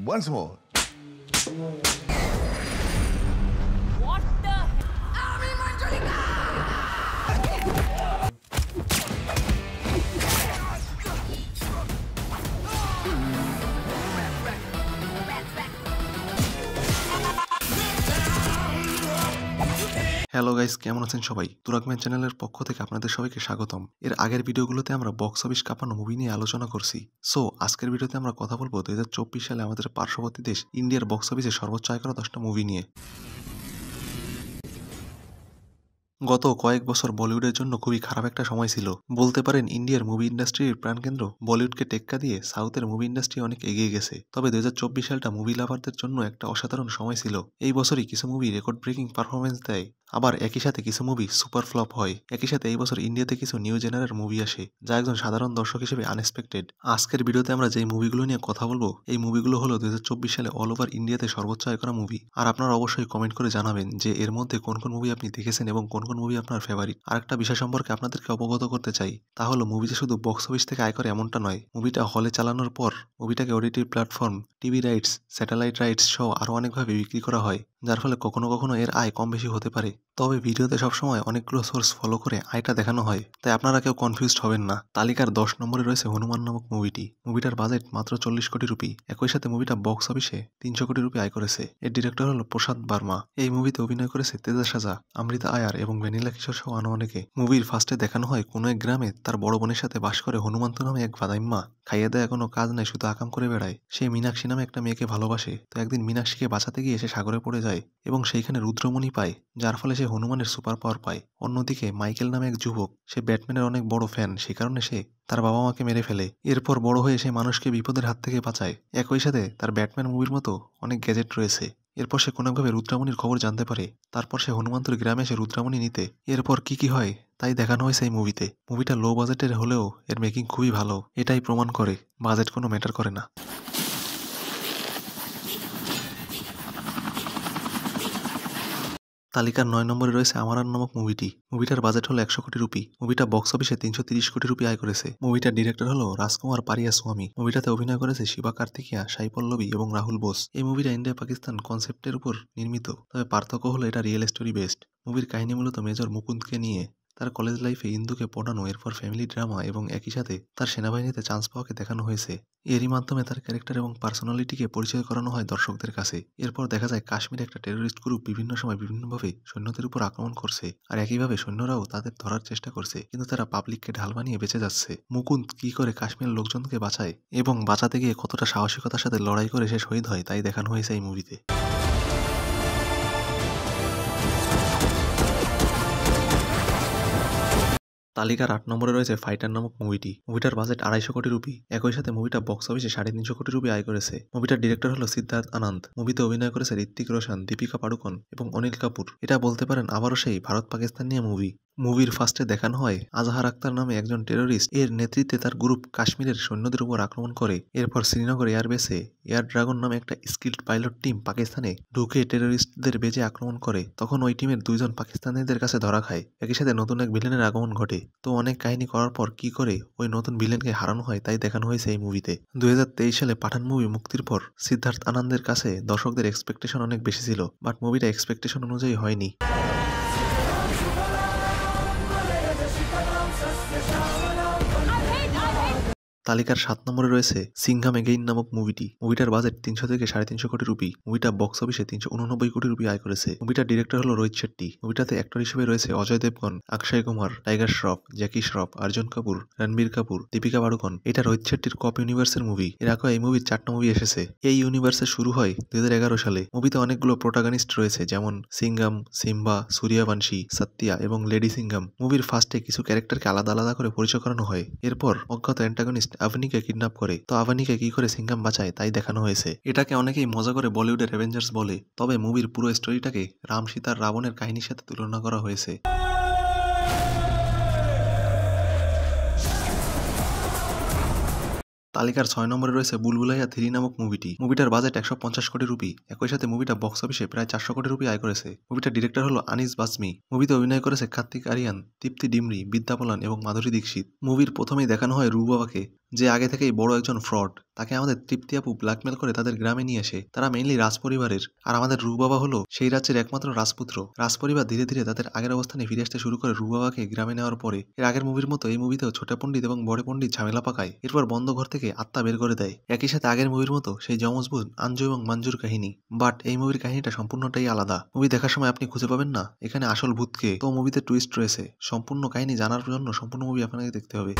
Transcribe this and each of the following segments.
Once more. What the hell? Ami Manjulika! Hello guys, কেমন আছেন সবাই? তুরাগম্যান চ্যানেলের পক্ষ থেকে আপনাদের সবাইকে স্বাগতম। এর আগের ভিডিওগুলোতে আমরা বক্স অফিস কাঁপানো মুভি নিয়ে আলোচনা করছি। সো আজকের ভিডিওতে আমরা কথা বলবো 2024 সালে আমাদের পার্শ্ববর্তী দেশ ইন্ডিয়ার বক্স অফিসে সর্বোচ্চ আয় করা 10টা মুভি নিয়ে। গত কয়েক বছর বলিউডের জন্য খুবই খারাপ একটা সময় ছিল। বলতে পারেন ইন্ডিয়ার মুভি ইন্ডাস্ট্রির প্রাণকেন্দ্র বলিউডকে টেক্কা দিয়ে সাউথের মুভি ইন্ডাস্ট্রি অনেক এগিয়ে গেছে। তবে 2024 সালটা মুভি লাভারদের জন্য একটা অসাধারণ সময় ছিল। এই বছরই কিছু মুভি রেকর্ড ব্রেকিং পারফরমেন্স দেয়, আবার একই সাথে কিছু মুভি সুপার ফ্লপ হয়। একই সাথে এই বছর ইন্ডিয়াতে কিছু নিউ জেনারের মুভি আসে, যা একজন সাধারণ দর্শক হিসেবে আনএক্সপেক্টেড। আজকের ভিডিওতে আমরা যেই মুভিগুলো নিয়ে কথা বলবো, এই মুভিগুলো হলো 2024 সালে অল ওভার ইন্ডিয়াতে সর্বোচ্চ আয় করা মুভি। আর আপনারা অবশ্যই কমেন্ট করে জানাবেন যে এর মধ্যে কোন কোন মুভি আপনি দেখেছেন এবং কোন কোন মুভি আপনার ফেভারিট। আর একটা বিষয় সম্পর্কে আপনাদেরকে অবগত করতে চাই, তা হলো মুভি যে শুধু বক্স অফিস থেকে আয় করে এমনটা নয়। মুভিটা হলে চালানোর পর মুভিটাকে OTT platform, TV rights, satellite rights সহ আরও অনেকভাবে বিক্রি করা হয়, যার ফলে কখনো কখনো এর আয় কম বেশি হতে পারে। তবে ভিডিওতে সবসময় অনেকগুলো সোর্স ফলো করে আয়টা দেখানো হয়, তাই আপনারা কেউ কনফিউজড হবেন না। তালিকার 10 নম্বরে রয়েছে হনুমান নামক মুভিটি। মুভিটার বাজেট মাত্র 40 কোটি রুপি। একই সাথে মুভিটা বক্স অফিসে 300 কোটি রুপি আয় করেছে। এর ডিরেক্টর হলো প্রসাদ বার্মা। এই মুভিতে অভিনয় করেছে তেজা সাজা, অমৃতা আয়ার এবং ভ্যানিলা কিশোর সহ আরো অনেকে। মুভির ফার্স্টে দেখানো হয় কোনো এক গ্রামে তার বড় বোনের সাথে বাস করে হনুমন্ত নামে এক ভাদাইম্মা। খাইয়ে দেয় কোনো কাজ নাই, শুধু আকাম করে বেড়ায়। সে মীনাক্ষী নামে একটা মেয়েকে ভালোবাসে। তো একদিন মীনাক্ষীকে বাঁচাতে গিয়ে সে সাগরে পড়ে যায় এবং সেইখানে রুদ্রমণি পায়, যার ফলে সে হনুমানের সুপার পাওয়ার পায়। অন্যদিকে মাইকেল নামে এক যুবক, সে ব্যাটম্যানের অনেক বড় ফ্যান, সে কারণে সে তার বাবা মাকে মেরে ফেলে। এরপর বড় হয়ে সে মানুষকে বিপদের হাত থেকে বাঁচায়। একই সাথে তার ব্যাটম্যান মুভির মতো অনেক গ্যাজেট রয়েছে। এরপর সে কোনোভাবে রুদ্রামণির খবর জানতে পারে। তারপর সে হনুমন্তর গ্রামে এসে রুদ্রামণি নিতে। এরপর কি হয় তাই দেখানো হয়েছে এই মুভিতে। মুভিটা লো বাজেটের হলেও এর মেকিং খুবই ভালো, এটাই প্রমাণ করে বাজেট কোনো ম্যাটার করে না। তালিকার 9 নম্বরে রয়েছে আমারান নামক মুভিটি। মুভিটার বাজেট হলো 100 কোটি রুপি। মুভিটা বক্স অফিসে 330 কোটি রুপি আয় করেছে। মুভিটার ডিরেক্টর হলো রাজকুমার পারিয়াস্বামী। মুভিটাতে অভিনয় করেছে শিবা কার্তিকেয়া, সাই পল্লবী এবং রাহুল বোস। এই মুভিটা ইন্ডিয়া পাকিস্তান কনসেপ্টের উপর নির্মিত, তবে পার্থক্য হলো এটা রিয়েল স্টোরি বেসড। মুভির কাহিনী মূলত মেজর মুকুন্দকে নিয়ে, তার কলেজ লাইফে ইন্দুকে পড়ানো, এরপর ফ্যামিলি ড্রামা এবং একই সাথে তার সেনাবাহিনীতে চান্স পাওয়াকে দেখানো হয়েছে। এরই মাধ্যমে তার ক্যারেক্টার এবং পার্সোনালিটিকে পরিচয় করানো হয় দর্শকদের কাছে। এরপর দেখা যায় কাশ্মীরে একটা টেরোরিস্ট গ্রুপ বিভিন্ন সময় বিভিন্নভাবে সৈন্যদের উপর আক্রমণ করছে, আর একইভাবে সৈন্যরাও তাদের ধরার চেষ্টা করছে, কিন্তু তারা পাবলিককে ঢাল বানিয়ে বেঁচে যাচ্ছে। মুকুন্দ কি করে কাশ্মীরের লোকজনকে বাঁচায় এবং বাঁচাতে গিয়ে কতটা সাহসিকতার সাথে লড়াই করে সে শহীদ হয়, তাই দেখানো হয়েছে এই মুভিতে। তালিকার 8 নম্বরে রয়েছে ফাইটার নামক মুভিটি। মুভিটার বাজেট 250 কোটি রুপি। একই সাথে মুভিটা বক্স অফিসে 350 কোটি রুপি আয় করেছে। মুভিটার ডিরেক্টর হলো সিদ্ধার্থ আনন্দ। মুভিতে অভিনয় করেছে ঋত্বিক রোশন, দীপিকা পাড়ুকোন এবং অনিল কাপুর। এটা বলতে পারেন আবারও সেই ভারত পাকিস্তান নিয়ে মুভি। মুভির ফার্স্টে দেখানো হয় আজহার আক্তার নামে একজন টেরোরিস্ট, এর নেতৃত্বে তার গ্রুপ কাশ্মীরের সৈন্যদের উপর আক্রমণ করে। এরপর শ্রীনগর এয়ারবেসে এয়ার ড্রাগন নামে একটা স্কিল্ড পাইলট টিম পাকিস্তানে ঢুকে টেরোরিস্টদের বেজে আক্রমণ করে। তখন ওই টিমের 2 জন পাকিস্তানিদের কাছে ধরা খায়। একই সাথে নতুন এক ভিলেনের আগমন ঘটে। তো অনেক কাহিনী করার পর কি করে ওই নতুন ভিলেনকে হারানো হয় তাই দেখানো হয়েছে এই মুভিতে। 2023 সালে পাঠান মুভি মুক্তির পর সিদ্ধার্থ আনন্দের কাছে দর্শকদের এক্সপেকটেশন অনেক বেশি ছিল, বাট মুভিটা এক্সপেকটেশন অনুযায়ী হয়নি। তালিকার 7 নম্বরে রয়েছে সিংঘাম এগেইন নামক মুভিটি। মুভিটার বাজেট 300 থেকে 350 কোটি রুপি। মুভিটা বক্স অফিসে 389 কোটি রুপি আয় করেছে। মুভিটার ডিরেক্টর হলো রোহিত শেট্টি। মুভিটাতে অ্যাক্টর হিসেবে রয়েছে অজয় দেবগন, অক্ষয় কুমার, টাইগার শ্রফ, জ্যাকি শ্রফ, অর্জুন কাপুর, রণবীর কাপুর, দীপিকা পাড়ুকোন। এটা রোহিত শেট্টির কপ ইউনিভার্সের মুভি। এর আগে এই মুভির 4টা মুভি এসেছে। এই ইউনিভার্সে শুরু হয় 2011 সালে। মুভিতে অনেকগুলো প্রোটাগনিস্ট রয়েছে, যেমন সিংঘাম, সিম্বা, সূর্যবংশী, সত্যা এবং লেডি সিংঘাম। মুভির ফার্স্টে কিছু ক্যারেক্টারকে আলাদা আলাদা করে পরিচয় করানো হয়। এরপর অজ্ঞাত অ্যান্টাগনিস্ট আভানিকে কিডন্যাপ করে। তো আভানিকে কি করে সিংঘাম বাঁচায় তাই দেখানো হয়েছে। এটাকে অনেকেই মজা করে বলিউডের অ্যাভেঞ্জার্স বলে, তবে মুভির পুরো স্টোরিটাকে রাম সীতার রাবণের কাহিনীর সাথে তুলনা করা হয়েছে। তালিকার 6 নম্বরে রয়েছে বুলবুলাইয়া 3 নামক মুভিটি। মুভিটার বাজেট 150 কোটি রুপি। একই সাথে মুভিটা বক্স অফিসে প্রায় 400 কোটি রুপি আয় করেছে। মুভিটার ডিরেক্টর হলো আনিস বাসমি। মুভিতে অভিনয় করেছে কার্তিক আরিয়ান, তৃপ্তি ডিমরি, বিদ্যা বালান এবং মাধুরী দীক্ষিত। মুভির প্রথমেই দেখানো হয় রূপ বাবাকে যে আগে থেকেই বড় একজন ফ্রড। তাকে আমাদের তৃপ্তি আপু ব্ল্যাকমেল করে তাদের গ্রামে নিয়ে আসে। তারা মেইনলি রাজপরিবারের, আর আমাদের রু বাবা হলো সেই রাজ্যের একমাত্র রাজপুত্র। রাজপরিবার ধীরে ধীরে তাদের আগের অবস্থানে ফিরে আসতে শুরু করে রু বাবাকে গ্রামে নেওয়ার পরে। এর আগের মুভির মতো এই মুভিতেও ছোটা পণ্ডিত এবং বড় পণ্ডিত ঝামেলা পাকায়, এরপর বন্ধ ঘর থেকে আত্মা বের করে দেয়। একই সাথে আগের মুভির মতো সেই যমজ বোন আঞ্জু এবং মঞ্জুর কাহিনী, বাট এই মুভির কাহিনীটা সম্পূর্ণটাই আলাদা। মুভি দেখার সময় আপনি খুঁজে পাবেন না এখানে আসল ভূতকে, তো মুভিতে টুইস্ট রয়েছে। সম্পূর্ণ কাহিনী জানার জন্য সম্পূর্ণ মুভি আপনাকে দেখতে হবে।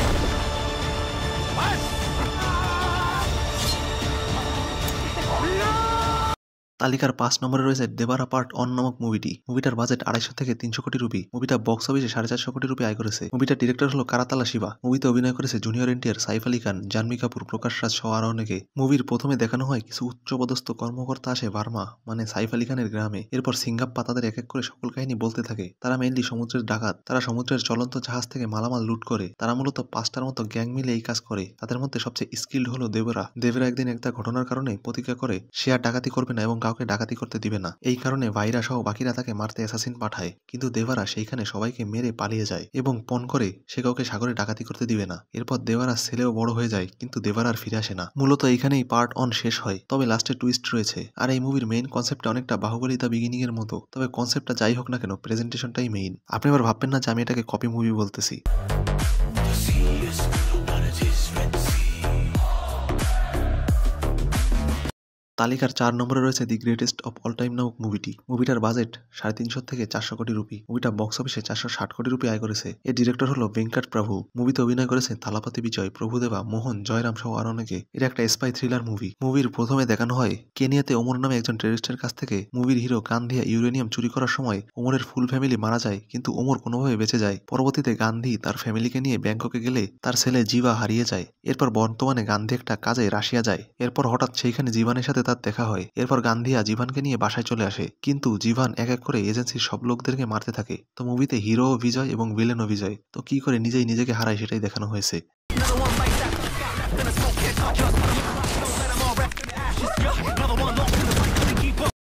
তালিকার 5 নম্বরে রয়েছে দেবারা পার্ট 1 নামক মুভিটি। মুভিটার বাজেট 250 থেকে 300 কোটি রুপি। মুভিটা বক্স অফিসে 450 কোটি রুপি আয় করেছে। মুভিটার ডিরেক্টর হলো কারাতালা শিবা। মুভিতে অভিনয় করেছে জুনিয়র এনটিআর, সাইফ আলী খান, জাহ্নবী কাপুর, প্রকাশ রাজ সহ আরো অনেকে। মুভির প্রথমে দেখানো হয় কিছু উচ্চপদস্থ কর্মকর্তা আসে বার্মা মানে সাইফ আলী খানের গ্রামে। এরপর সিঙ্গাপ্পা তাদের এক এক করে সকল কাহিনী বলতে থাকে। তারা মেইনলি সমুদ্রের ডাকাত। তারা সমুদ্রের চলন্ত জাহাজ থেকে মালামাল লুট করে। তারা মূলত 5টার মতো গ্যাং মিলে এই কাজ করে। তাদের মধ্যে সবচেয়ে স্কিল্ড হলো দেবরা। দেবরা একদিন একটা ঘটনার কারণে প্রতিজ্ঞা করে সে আর ডাকাতি করবে না এবং কাউকে ডাকাতি করতে দিবে না। এই কারণে ভাইরা সহ বাকিরা তাকে মারতে অ্যাসাসিন পাঠায়, কিন্তু দেবারা সেইখানে সবাইকে মেরে পালিয়ে যায় এবং পণ করে সে কাউকে সাগরে ডাকাতি করতে দিবে না। এরপর দেবারা ছেলেও বড় হয়ে যায়, কিন্তু দেবারা আর ফিরে আসে না। মূলত এইখানেই পার্ট 1 শেষ হয়, তবে লাস্টে টুইস্ট রয়েছে। আর এই মুভির মেইন কনসেপ্টটা অনেকটা বাহুবলী দ্য বিগিনিং এর মতো, তবে কনসেপ্টটা যাই হোক না কেন প্রেজেন্টেশনটাই মেইন। আপনি আবার ভাববেন না যে আমি এটাকে কপি মুভি বলতেছি। তালিকার 4 নম্বরে রয়েছে the greatest of all time নামক মুভিটি। মুভিটার বাজেট 350 থেকে 400 কোটি রুপি। মুভিটা বক্স অফিসে 460 কোটি রুপি আয় করেছে। এর ডিরেক্টর হলো ভেঙ্কট প্রভু। মুভিতে অভিনয় করেছে থালাপতি বিজয়, প্রভুদেবা, মোহন, জয়রাম সহ আরো অনেকে। এটা একটা স্পাই থ্রিলার মুভি। মুভির প্রথমে দেখানো হয় কেনিয়াতে ওমর নামে একজন টেররিস্টের কাছ থেকে মুভির হিরো গান্ধী ইউরেনিয়াম চুরি করার সময় ওমরের ফুল ফ্যামিলি মারা যায়, কিন্তু ওমর কোনোভাবে বেঁচে যায়। পরবর্তীতে গান্ধী তার ফ্যামিলিকে নিয়ে ব্যাংককে গেলে তার ছেলে জিভা হারিয়ে যায়। এরপর বর্তমানে গান্ধী একটা কাজে রাশিয়া যায়। এরপর হঠাৎ সেইখানে জীবানের সাথে তার দেখা হয়। এরপর গান্ধীয়া জীবানকে নিয়ে বাসায় চলে আসে, কিন্তু জীবান এক এক করে এজেন্সির সব লোকদেরকে মারতে থাকে। তো মুভিতে হিরো বিজয় এবং ভিলেনও বিজয়, তো কি করে নিজেই নিজেকে হারায় সেটাই দেখানো হয়েছে।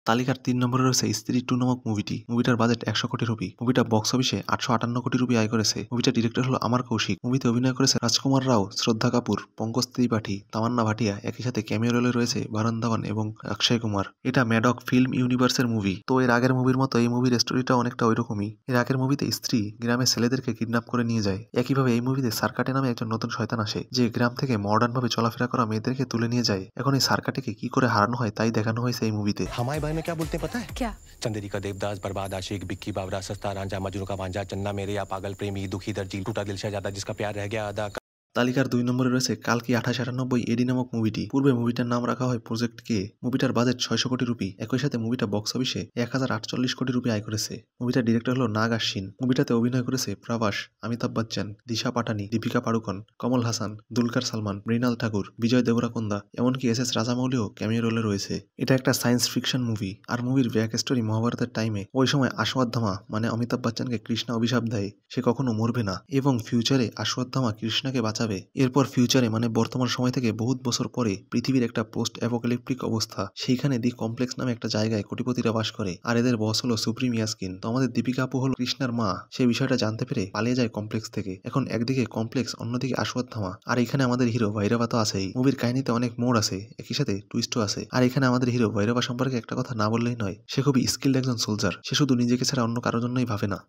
তালিকার 3 নম্বরে রয়েছে স্ত্রী 2 নামক মুভিটি। মুভিটার বাজেট 100 কোটি রুপি। মুভিটা বক্স অফিসে 858 কোটি রুপি আয় করেছে। মুভিটার ডিরেক্টর হলো আমার কৌশিক। মুভিতে অভিনয় করেছে রাজকুমার রাও, শ্রদ্ধা কাপুর, পঙ্কজ ত্রিপাঠী, তামান্না ভাটিয়া। একই সাথে ক্যামিও রোলে রয়েছে বরুণ ধাওয়ান এবং অক্ষয় কুমার। এটা ম্যাডক ফিল্ম ইউনিভার্সের মুভি। তো এর আগের মুভির মতো এই মুভির স্টোরিটা অনেকটা ওইরকমই। এর আগের মুভিতে স্ত্রী গ্রামের ছেলেদেরকে কিডন্যাপ করে নিয়ে যায়। একইভাবে এই মুভিতে সার্কাটে নামে একজন নতুন শয়তান আসে, যে গ্রাম থেকে মডার্ন ভাবে চলাফেরা করা মেয়েদেরকে তুলে নিয়ে যায়। এখন এই সার্কাটেকে কি করে হারানো হয় তাই দেখানো হয়েছে এই মুভিতে। हमारे बारे में क्या बोलते हैं पता है? क्या? चंदेरी का देवदास, बर्बाद आशिक, बिक्की बावरा, सस्ता रांझा, मजनू का वांझा, चन्ना मेरे या पागल प्रेमी, दुखी दर्जी, टूटा दिल शहजादा, जिसका प्यार रह गया आधा। তালিকার 2 নম্বরে রয়েছে কালকি 2898 এডি নামক মুভিটি। পূর্বে মুভিটার নাম রাখা হয় প্রজেক্ট কে। মুভিটার বাজেট 600 কোটি রুপি। একই সাথে মুভিটা বক্স অফিসে 1048 কোটি রুপি আয় করেছে। মুভিটার ডিরেক্টর হলো নাগ আশ্বিন। মুভিটাতে অভিনয় করেছে প্রভাস, অমিতাভ বচ্চন, দিশা পাটানি, দীপিকা পাড়ুকোন, কমল হাসান, দুলকার সালমান, মৃণাল ঠাকুর, বিজয় দেবরাকোন্দা, এমনকি এস রাজামৌলিও ক্যামিও রোলে রয়েছে। এটা একটা সায়েন্স ফিকশন মুভি। আর মুভির ব্যাক স্টোরি মহাভারতের টাইমে ওই সময় অশ্বত্থামা মানে অমিতাভ বচ্চনকে কৃষ্ণা অভিশাপ দেয় সে কখনো মরবে না, এবং ফিউচারে অশ্বত্থামা কৃষ্ণাকে বাঁচাবে। এরপর ফিউচারে মানে বর্তমান সময় থেকে বহুত বছর পরে পৃথিবীর একটা পোস্ট অ্যাপোক্যালিপটিক অবস্থা। সেইখানে দি কমপ্লেক্স নামে একটা জায়গায় কোটিপতিরা বাস করে, আর এদের বস হলো সুপ্রিম ইয়াস্কিন। তো আমাদের দীপিকা আপু হলো কৃষ্ণার মা। সেই বিষয়টা জানতে পেরে পালিয়ে যায় কমপ্লেক্স থেকে। এখন একদিকে কমপ্লেক্স, অন্যদিকে অশ্বত্থামা, আর এখানে আমাদের হিরো ভৈরবা তো আছেই। মুভির কাহিনীতে অনেক মোড় আছে, একই সাথে টুইস্টও আছে। আর এখানে আমাদের হিরো ভৈরবা সম্পর্কে একটা কথা না বললেই নয়, সে খুবই স্কিল্ড একজন সোলজার। সে শুধু নিজেকে ছাড়া অন্য কারোর জন্যই ভাবে না।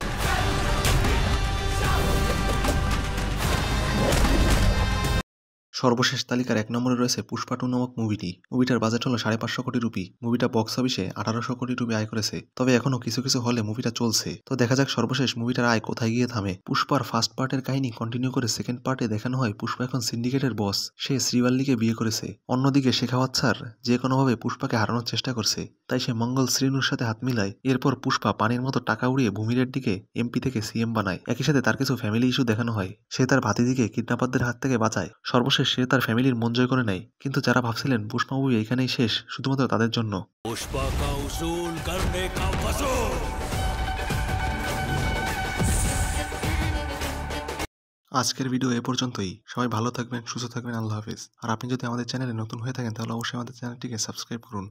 সর্বশেষ তালিকার 1 নম্বরে রয়েছে পুষ্পা 2 নামক মুভিটি। মুভিটার বাজেট হলো 550 কোটি রুপি। মুভিটা বক্স অফিসে 1800 কোটি রুপি আয় করেছে। তবে এখনো কিছু কিছু হলে মুভিটা চলছে। তো দেখা যাক সর্বশেষ মুভিটার আয় কোথায় গিয়ে থামে। পুষ্পার ফার্স্ট পার্টের কাহিনী কন্টিনিউ করে সেকেন্ড পার্টে দেখানো হয় পুষ্পা এখন সিন্ডিকেটের বস। সে শ্রীবাল্লিকে বিয়ে করেছে। অন্যদিকে শেখাওয়াত স্যার যে কোনোভাবে পুষ্পাকে হারানোর চেষ্টা করছে, তাই সে মঙ্গল শ্রীনুর সাথে হাত মিলায়। এরপর পুষ্পা পানির মতো টাকা উড়িয়ে ভূমিরের দিকে এমপি থেকে সিএম বানায়। একই সাথে তার কিছু ফ্যামিলি ইস্যু দেখানো হয়। সে তার ভাতিজিকে কিডন্যাপারদের হাত থেকে বাঁচায়। সর্বশেষ সে তার ফ্যামিলির মন জয় করে নেয়। কিন্তু যারা ভাবছিলেন পুষ্পা মুভি এখানেই শেষ, শুধুমাত্র তাদের জন্য। पुष्पा का उसूल करने का वसूल। আজকের ভিডিও এ পর্যন্তই। সবাই ভালো থাকবেন, সুস্থ থাকবেন, আল্লাহ হাফেজ। আর আপনি যদি আমাদের চ্যানেলে নতুন হয়ে থাকেন তাহলে অবশ্যই আমাদের চ্যানেলটিকে সাবস্ক্রাইব করুন।